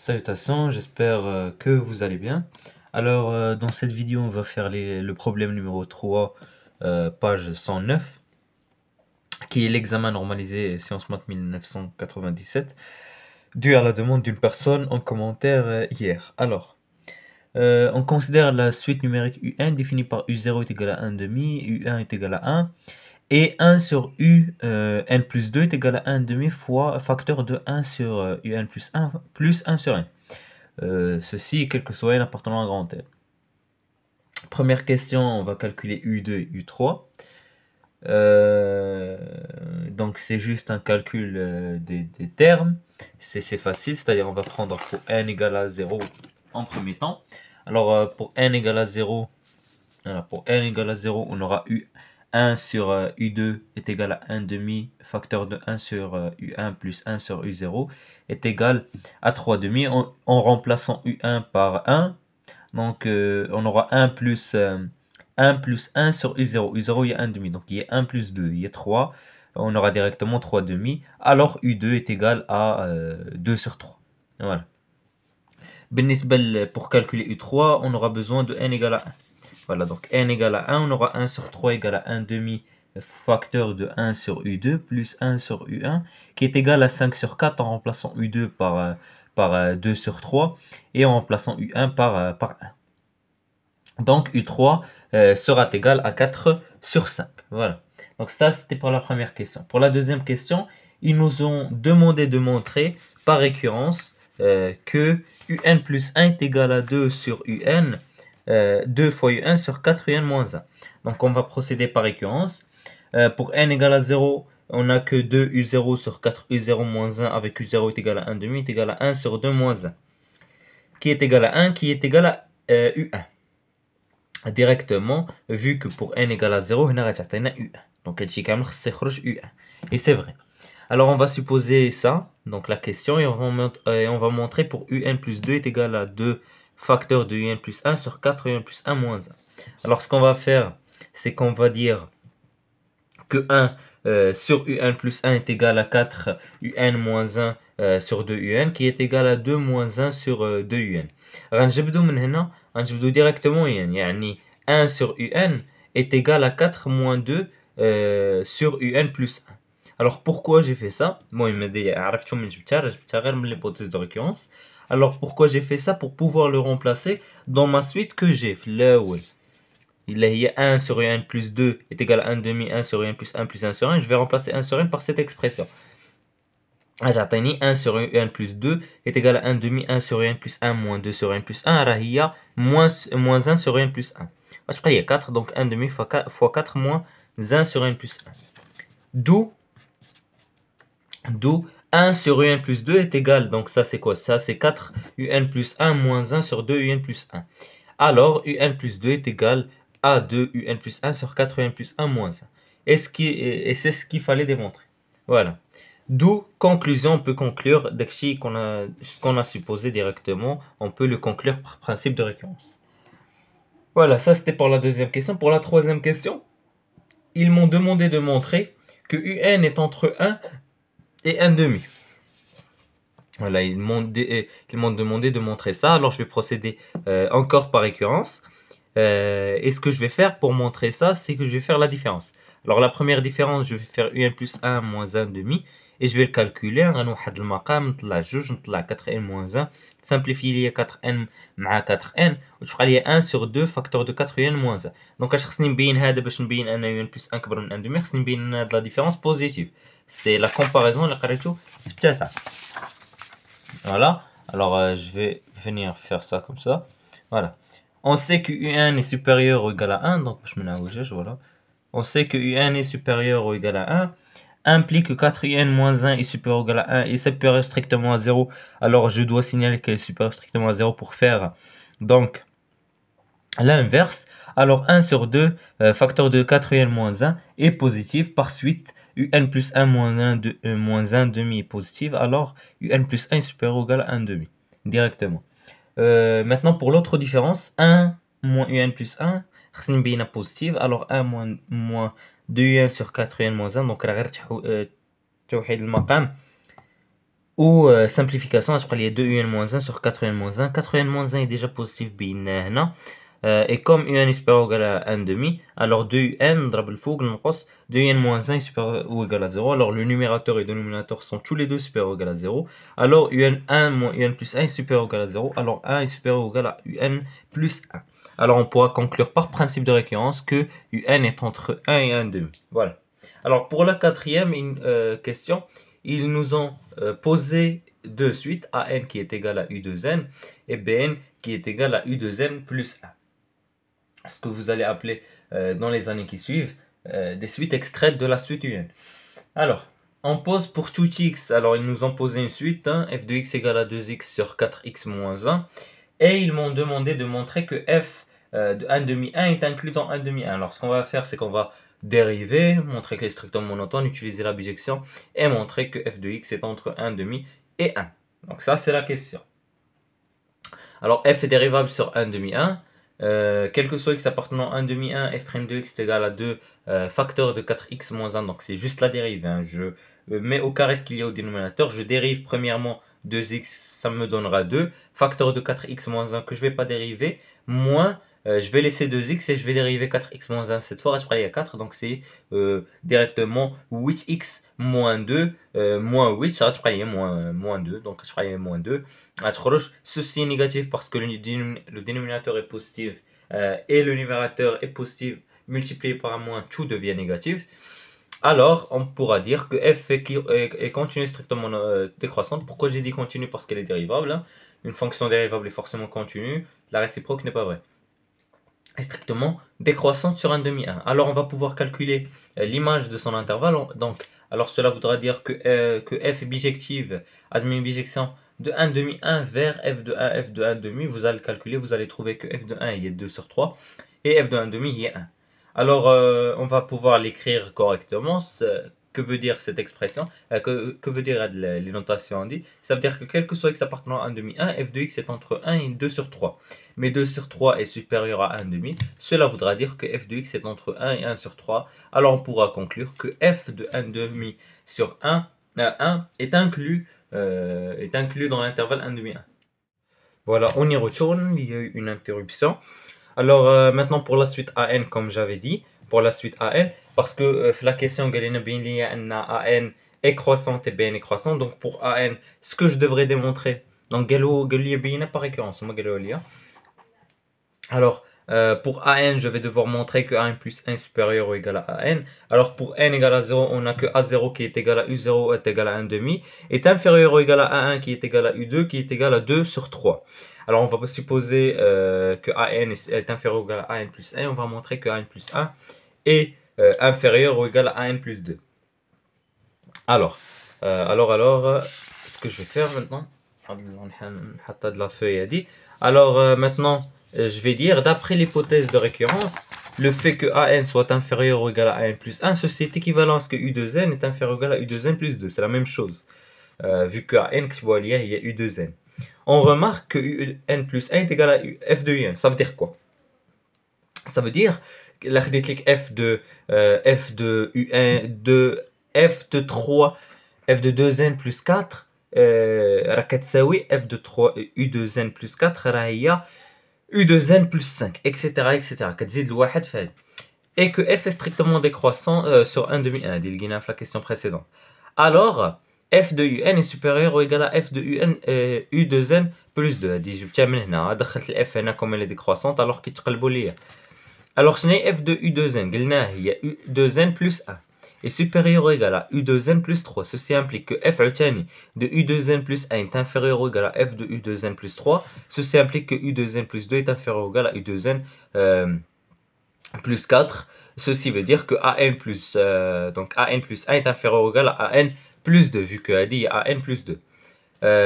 Salutations, j'espère que vous allez bien. Alors, dans cette vidéo, on va faire le problème numéro 3, page 109, qui est l'examen normalisé Sciences Maths 1997, dû à la demande d'une personne en commentaire hier. Alors, on considère la suite numérique UN définie par U0 est égal à 1 demi, U1 est égal à 1, et 1 sur UN plus 2 est égal à 1 demi fois facteur de 1 sur UN plus 1 sur n. Ceci, quel que soit n appartenant à grand N. Première question, on va calculer U2 et U3. Donc c'est juste un calcul des termes. C'est facile, c'est-à-dire on va prendre pour n égale à 0 en premier temps. Alors pour n égale à 0, on aura U1 sur U2 est égal à 1 demi, facteur de 1 sur U1 plus 1 sur U0 est égal à 3 demi en remplaçant U1 par 1. Donc on aura 1 plus 1 sur U0. U0 il y a 1 demi, donc il y a 1 plus 2, il y a 3. On aura directement 3 demi. Alors U2 est égal à 2 sur 3. Voilà. Pour calculer U3, on aura besoin de n égale à 1. Voilà, donc n égale à 1, on aura 1 sur 3 égale à 1 demi facteur de 1 sur U2 plus 1 sur U1 qui est égal à 5 sur 4 en remplaçant U2 par 2 sur 3 et en remplaçant U1 par 1. Donc U3 sera égal à 4 sur 5. Voilà. Donc ça, c'était pour la première question. Pour la deuxième question, ils nous ont demandé de montrer par récurrence que UN plus 1 est égal à 2 sur UN, 2 fois UN sur 4 UN moins 1. Donc on va procéder par récurrence. Pour n égale à 0, on n'a que 2 U0 sur 4 U0 moins 1 avec U0 est égal à 1 demi est égal à 1 sur 2 moins 1. Qui est égal à 1, qui est égal à U1. Directement, vu que pour n égale à 0, on a U1. Donc U1. Et c'est vrai. Alors on va supposer ça, donc la question, et on va montrer pour UN plus 2 est égal à 2 facteurs de UN plus 1 sur 4 UN plus 1 moins 1. Alors ce qu'on va faire, c'est qu'on va dire que 1 sur UN plus 1 est égal à 4 UN moins 1 sur 2 UN, qui est égal à 2 moins 1 sur 2 UN. غنجبدو directement يعني 1 sur UN est égal à 4 moins 2 sur UN plus 1. Alors pourquoi j'ai fait ça? Alors pourquoi j'ai fait ça? Pour pouvoir le remplacer dans ma suite que j'ai. Il y a 1 sur UN plus 2 est égal à 1 demi 1 sur UN plus 1 plus 1 sur 1. Je vais remplacer 1 sur N par cette expression. 1 sur UN plus 2 est égal à 1 demi 1 sur UN plus 1 moins 2 sur UN plus 1. Alors il y a moins 1 sur UN plus 1. Il y a 4, donc 1 demi fois 4 moins 1 sur UN plus 1. D'où 1 sur UN plus 2 est égal, donc ça c'est quoi? Ça c'est 4 UN plus 1 moins 1 sur 2 UN plus 1. Alors UN plus 2 est égal à 2 UN plus 1 sur 4 UN plus 1 moins 1. Et c'est ce qu'il fallait démontrer. Voilà. D'où, conclusion, on peut conclure, ce qu'on a supposé directement, on peut le conclure par principe de récurrence. Voilà, ça c'était pour la deuxième question. Pour la troisième question, ils m'ont demandé de montrer que UN est entre 1 et 1 demi. Voilà, ils m'ont demandé de montrer ça, alors je vais procéder encore par récurrence. Et ce que je vais faire pour montrer ça, c'est que je vais faire la différence. Alors la première différence, je vais faire UN plus 1 moins 1 demi. Et je vais le calculer. غنوحد المقام نطلع 2 نطلع 4n moins 1. Simplifier ليا 4n مع 4n وتبقى ليا 1 sur 2 facteur de 4n moins 1. Donc اش خصني نبين هذا باش نبين ان un plus 1 كبر من 1 demi. خصني نبين ان هاد لا ديفيرونس بوزيتيف. C'est la comparaison اللي قريتو في التاسع. Voilà. Alors je vais venir faire ça comme ça. Voilà. On sait que UN est supérieur ou égal à 1. Donc je me voilà. On sait que UN est supérieur ou égal à 1. Implique que 4UN moins 1 est supérieur ou égal à 1 et supérieur strictement à 0. Alors je dois signaler qu'elle est supérieure strictement à 0 pour faire donc l'inverse. Alors 1 sur 2, facteur de 4UN moins 1 est positif. Par suite, UN plus 1 moins 1 demi est positif. Alors UN plus 1 est supérieur ou égal à 1 demi. Directement. Maintenant pour l'autre différence, 1 moins UN plus 1, c'est positive. Alors 1 moins 2 UN sur 4 UN moins 1. Donc راه غير توحيد المقام Ou simplification, je prends les 2un-1 sur 4un-1. 4un-1 est déjà positif, et comme un est supérieur ou égal à 1 demi, alors 2un, ضرب الفوق نقص 2n-1 est supérieur ou égal à 0. Alors le numérateur et le dénominateur sont tous les deux supérieurs ou égal à 0. Alors un moins un plus 1 est supérieur ou égal à 0. Alors 1 est supérieur ou égal à un plus 1. Alors on pourra conclure par principe de récurrence que un est entre 1 et 1 demi. Voilà. Alors pour la quatrième question, ils nous ont posé de suite an qui est égal à u2n et bn qui est égal à u2n plus 1. Ce que vous allez appeler dans les années qui suivent des suites extraites de la suite un. Alors, on pose pour tout x, alors ils nous ont posé une suite, f de x égale à 2x sur 4x moins 1, et ils m'ont demandé de montrer que f de 1 demi 1 est inclus dans 1 demi 1. Alors ce qu'on va faire, c'est qu'on va dériver, montrer qu'elle est strictement monotone, utiliser la bijection, et montrer que f de x est entre 1 demi et 1. Donc ça, c'est la question. Alors f est dérivable sur 1 demi 1. Quel que soit x appartenant à 1 demi 1, f' de x est égal à 2 facteurs de 4x moins 1, donc c'est juste la dérive. Je mets au carré ce qu'il y a au dénominateur, je dérive premièrement 2x, ça me donnera 2, facteur de 4x moins 1 que je ne vais pas dériver, moins, je vais laisser 2x et je vais dériver 4x moins 1 cette fois, je vais aller à 4, donc c'est directement 8x moins 2, moins 8, ça va être moins 2, donc je vais aller moins 2. Ceci est négatif parce que le dénominateur est positif et le numérateur est positif, multiplié par un moins, tout devient négatif. Alors, on pourra dire que f est continue strictement décroissante. Pourquoi j'ai dit continue? Parce qu'elle est dérivable. Une fonction dérivable est forcément continue. La réciproque n'est pas vraie. Est strictement décroissante sur un demi 1. Alors, on va pouvoir calculer l'image de son intervalle. Donc, alors cela voudra dire que f est bijective, admis une bijection de 1 demi 1 vers f de 1, f de 1 demi. Vous allez calculer, vous allez trouver que f de 1 il est 2 sur 3 et f de 1 demi il est 1. Alors, on va pouvoir l'écrire correctement. Que veut dire cette expression? Que veut dire les notations on dit? Ça veut dire que quel que soit x appartenant à 1 demi 1, f de x est entre 1 et 2 sur 3. Mais 2 sur 3 est supérieur à 1 demi. Cela voudra dire que f de x est entre 1 et 1 sur 3. Alors, on pourra conclure que f de 1 demi sur 1 est inclus dans l'intervalle 1 demi 1. Voilà, on y retourne. Il y a eu une interruption. Alors maintenant pour la suite AN, comme j'avais dit, pour la suite AN, parce que la question AN est croissante et BN est croissante, donc pour AN, ce que je devrais démontrer, donc par récurrence, alors pour AN, je vais devoir montrer que AN plus 1 est supérieur ou égal à AN. Alors pour N égale à 0, on a que A0 qui est égal à U0 est égal à 1 demi, est inférieur ou égal à A1 qui est égal à U2 qui est égal à 2 sur 3. Alors on va supposer que AN est inférieur ou égal à AN plus 1. On va montrer que AN plus 1 est inférieur ou égal à AN plus 2. Alors, ce que je vais faire maintenant, de la feuille a dit. Alors maintenant, je vais dire, d'après l'hypothèse de récurrence, le fait que AN soit inférieur ou égal à AN plus 1, ceci est équivalent à ce que U2N est inférieur ou égal à U2N plus 2. C'est la même chose. Vu que AN, il y a U2N. On remarque que n plus 1 est égal à f de un. Ça veut dire quoi? Ça veut dire que f de un f de 3 f de 2n plus 4 راح كتساوي f de 3 u2n plus 4 راه هي u2n plus 5 etc. كتزيد الواحد في هذه. Et que f est strictement décroissant sur 1 demi 1 اللي لقيناها في la question précédente. Alors f de un est supérieur ou égal à f de u2n plus 2. هادي جبتها من هنا، دخلت الاف هنا comme elle est décroissante alors كيتقلبوا ليا. Alors شنو هي f de u2n؟ قلناها هي u2n plus 1 est supérieur ou égal à u2n plus 3. Ceci implique que f عثاني de u2n plus 1 est inférieur ou égal à f de u2n plus 3. Ceci implique que u2n plus 2 est inférieur ou égal à u2n plus 4. Ceci veut dire que an plus, donc an plus 1 est inférieur ou égal à an plus 2, vu que a dit an plus 2.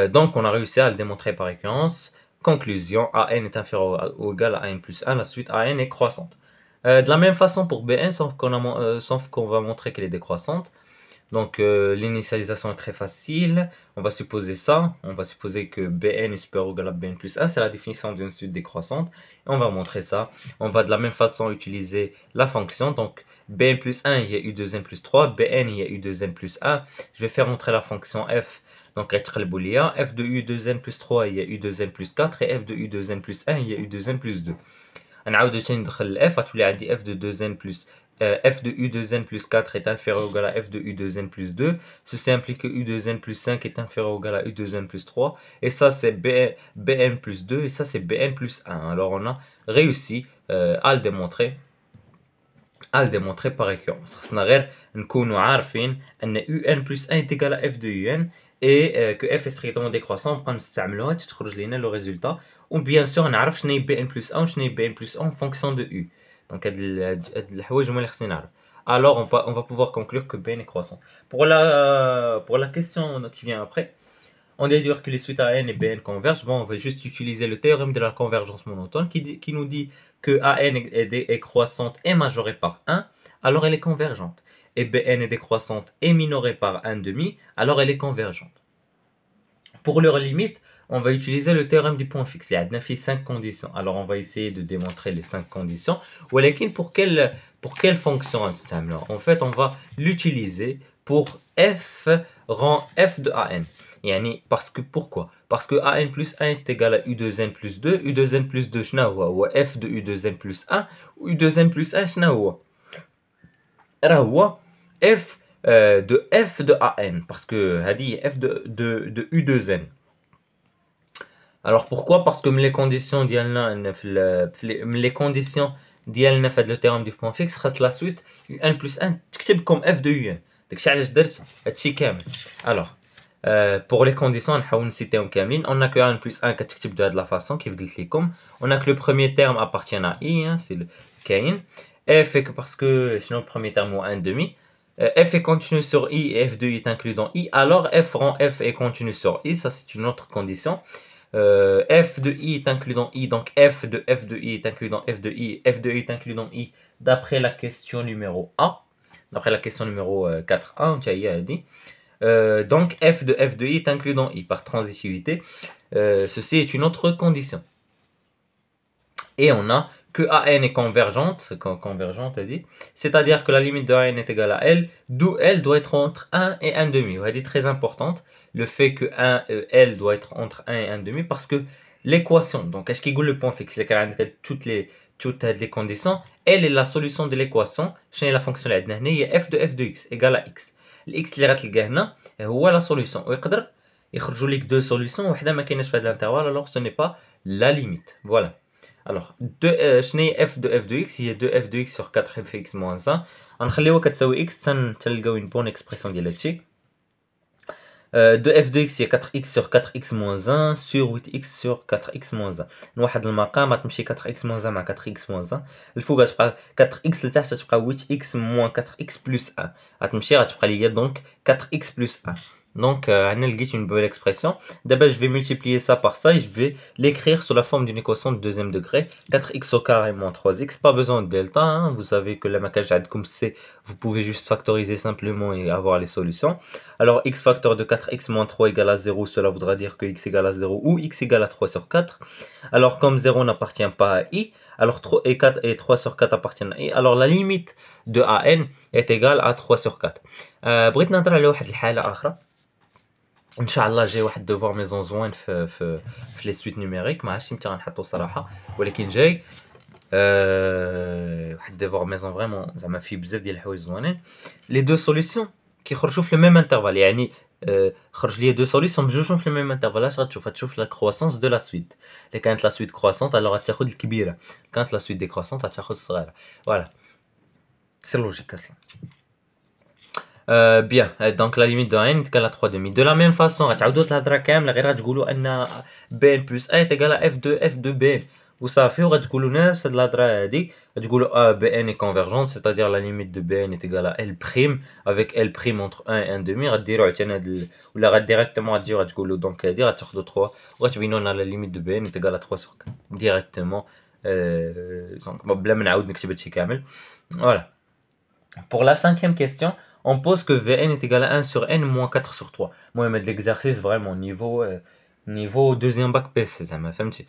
Donc on a réussi à le démontrer par récurrence. Conclusion, an est inférieur ou égal à an plus 1, la suite an est croissante. De la même façon pour Bn, sauf qu'on va montrer qu'elle est décroissante. Donc l'initialisation est très facile. On va supposer ça. On va supposer que Bn est supérieur ou égal à Bn plus 1. C'est la définition d'une suite décroissante. Et on va montrer ça. On va de la même façon utiliser la fonction. Donc Bn plus 1, il y a u2n plus 3. Bn, il y a u2n plus 1. Je vais faire entrer la fonction f Donc غيتقلبوا ليا f de u de n plus 3 هي u de n plus 4 et f de u de n plus 1 هي u de n plus 2. غنعاودو ثاني ندخل ال f غتولي عندي f de 2n plus f de u de n plus 4 est inférieur ou égal à f de u de n plus 2. Ceci implique que u de n plus 5 est inférieur ou égal à u de n plus 3. Et ça, c'est bn plus 2 et ça, c'est bn plus 1. Alors, on a réussi à le démontrer. Par récurrence. خصنا غير نكونوا عارفين ان un plus 1 est égal à f de un et que f est strictement décroissant نبقى نستعملوها حتى تخرج لينا لو ريزولتا. و بيان سور نعرف شنو هي bn plus 1 وشنو هي bn plus 1 en fonction de u. Donc هاد الحوايج هما اللي خصني نعرف. Alors on va pouvoir conclure que bn est croissant. Pour la question qui vient après, on déduit que les suites AN et BN convergent. Bon, on va juste utiliser le théorème de la convergence monotone qui nous dit que AN est croissante et majorée par 1, alors elle est convergente. Et BN est décroissante et minorée par 1,5, alors elle est convergente. Pour leur limite, on va utiliser le théorème du point fixe. Il y a 5 conditions. Alors on va essayer de démontrer les 5 conditions. Pour quelle fonction en fait, on va l'utiliser pour f rang f de AN. Parce que pourquoi? Parce que AN plus 1 est égal à U de n plus 2. U de n plus 2 ou f de U de n plus 1. U de n plus 1 f de f de AN. Parce que f de U de n. Alors pourquoi? Parce que les conditions ديالنا في le théorème du point fixe خاص la suite un plus 1 تكتب comme f de un. داكشي علاش درت هادشي كامل. Alors pour les conditions نحاول نسيتيهم كاملين. On a que n plus 1 كتكتب de la façon كيف قلت لكم. On a que le premier terme appartient à i, c'est le كاين. F est que parce que sinon le premier terme ou 1,5. F est continu sur i et f de i est inclus dans i. Alors f rang f est continu sur i, ça c'est une autre condition. F de i est inclus dans i, donc f de i est inclus dans f de i est inclus dans i d'après la question numéro A, d'après la question numéro 4a, donc f de i est inclus dans i par transitivité. Ceci est une autre condition. Et on a que AN est convergente, c'est-à-dire que la limite de AN est égale à L, d'où L doit être entre 1 et 1,5. Elle est très importante, le fait que L doit être entre 1 et 1,5, parce que l'équation, donc est-ce qu'il y a le point fixe, toutes les conditions, L est la solution de l'équation, c'est la fonction il y a f de x égale à x. X اللي غتلقاه هنا هو la solution. ويقدر يخرجوا لك deux solutions, وحده ما كايناش في هذا l'intervalle, alors ce n'est pas la limite. Voilà. Alors, f de x, il y a 2f de x sur 4f de x moins 1. غنخليوها كتساوي x تلقاو une bonne expression ديال هادشي. 2f de x هي 4x sur 4x moins 1 sur 8x sur 4x moins 1. نوحد المقام غتمشي 4x moins 1 مع 4x moins 1. الفوق غتبقى 4x لتحت غتبقى 8x moins 4x plus 1. غتبقى ليا donc 4x plus 1. Donc, on a une belle expression. D'abord, je vais multiplier ça par ça et je vais l'écrire sous la forme d'une équation de deuxième degré. 4x au carré moins 3x. Pas besoin de delta. Hein. Vous savez que la maquillage comme c'est, vous pouvez juste factoriser simplement et avoir les solutions. Alors, x facteur de 4x moins 3 égale à 0, cela voudra dire que x égale à 0 ou x égale à 3 sur 4. Alors, comme 0 n'appartient pas à i, alors 3 et 3 sur 4 appartiennent à i. Alors, la limite de AN est égale à 3 sur 4. بغيت نهضر على واحد الحالة أخرى. ان شاء الله جاي واحد الدوفوار ميزون زوين في لي سويت نيميريك، ما عرفتش متى غنحطو صراحه، ولكن جاي واحد الدوفوار ميزون فريمون زعما فيه بزاف ديال الحوايج زوينين. لي دو سوليسيون كيخرجوا في لو ميم انترفال، يعني خرج لي دو سوليسيون بجوجهم في لو ميم انترفال. اش غتشوف لا كرواسونس دو لا سويت. الا كانت لا سويت كرواسونت الوغ غتاخذ الكبيره، كانت لا سويت ديكرواسونت غتاخذ الصغيره. فوالا سي لوجيك اصلا. Bien, donc la limite de n est égale à 3,5. De la même façon, غتعاودوا الهضره كامله غير غتقولوا ان bn plus 1 est égal à f de bn. وصافي وغتقولوا نفس هاد الهضره هادي، غتقولوا bn est convergente, c'est-à-dire la limite de bn est égale à l prime avec l prime entre 1 et 1,5. غديروا عاوتاني هاد ولا ديريكتومون غتجيو غتقولوا دونك هادي غتاخذوا 3 وغتبينوا لنا la limite de bn est égale à 3 sur 4 directement. Donc بلا ما نعاود نكتب هادشي كامل. Voilà. Pour la cinquième question, on pose que Vn est égal à 1 sur n moins 4 sur 3. Moi, je mets de l'exercice vraiment niveau deuxième bac PC. Ça m'a fait un petit.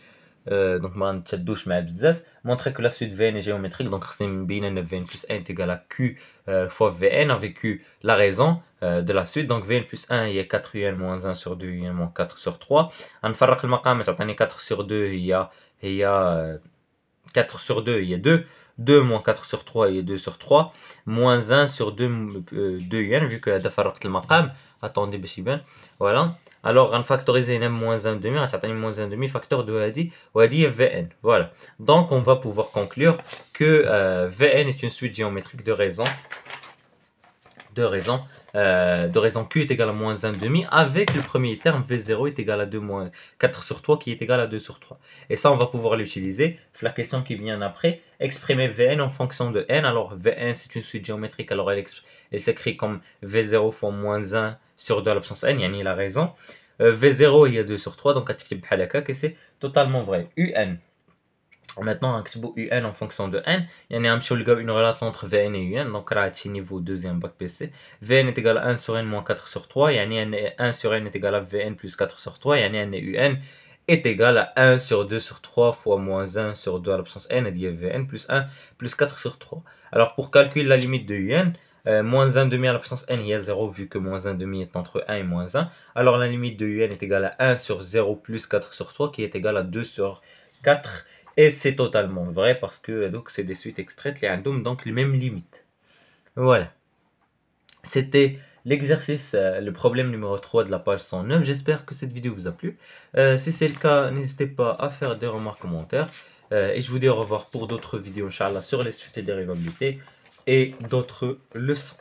Donc, je vais douche ma bzef. Montrer que la suite Vn est géométrique. Donc, c'est bien Vn plus 1 est égal à Q fois Vn avec Q la raison. de la suite. Donc Vn plus 1 هي 4un moins 1 sur 2un moins 4 sur 3. غنفرق المقامات تعطيني 4 sur 2 هي 4 sur 2 هي 2. 2 moins 4 sur 3 هي 2 sur 3. Moins 1 sur 2un vu que هذا فرقت المقام. Attendez باش يبان. Voilà. Alors غنفactoriser هنا moins 1 demi غتعطيني moins 1 demi facteur de هذه وهذه هي Vn. Voilà. Donc on va pouvoir conclure que Vn est une suite géométrique de raison Q est égal à moins 1 demi avec le premier terme V0 est égal à 2 moins 4 sur 3 qui est égal à 2 sur 3. Et ça, on va pouvoir l'utiliser. La question qui vient après, exprimer Vn en fonction de n. Alors Vn, c'est une suite géométrique, alors elle s'écrit comme V0 fois moins 1 sur 2 à l'absence n, il a raison. V0, il y a 2 sur 3, donc et c'est totalement vrai. Un. Maintenant, un en fonction de n. Il y a une relation entre Vn et un. Donc, là, c'est niveau deuxième bac PC. Vn est égal à 1 sur n moins 4 sur 3. Il y a 1 sur n est égal à Vn plus 4 sur 3. Il y a un est égal à 1 sur 2 sur 3 fois moins 1 sur 2 à l'absence n. Il y a Vn plus 1 plus 4 sur 3. Alors, pour calculer la limite de un, moins 1 demi à l'absence n, il y a 0 vu que moins 1 demi est entre 1 et moins 1. Alors, la limite de un est égale à 1 sur 0 plus 4 sur 3 qui est égal à 2 sur 4. Et c'est totalement vrai parce que donc c'est des suites extraites, les donc les mêmes limites. Voilà. C'était l'exercice, le problème numéro 3 de la page 109. J'espère que cette vidéo vous a plu. Si c'est le cas, n'hésitez pas à faire des remarques, commentaires. Et je vous dis au revoir pour d'autres vidéos, Inch'Allah, sur les suites et dérivabilités et d'autres leçons.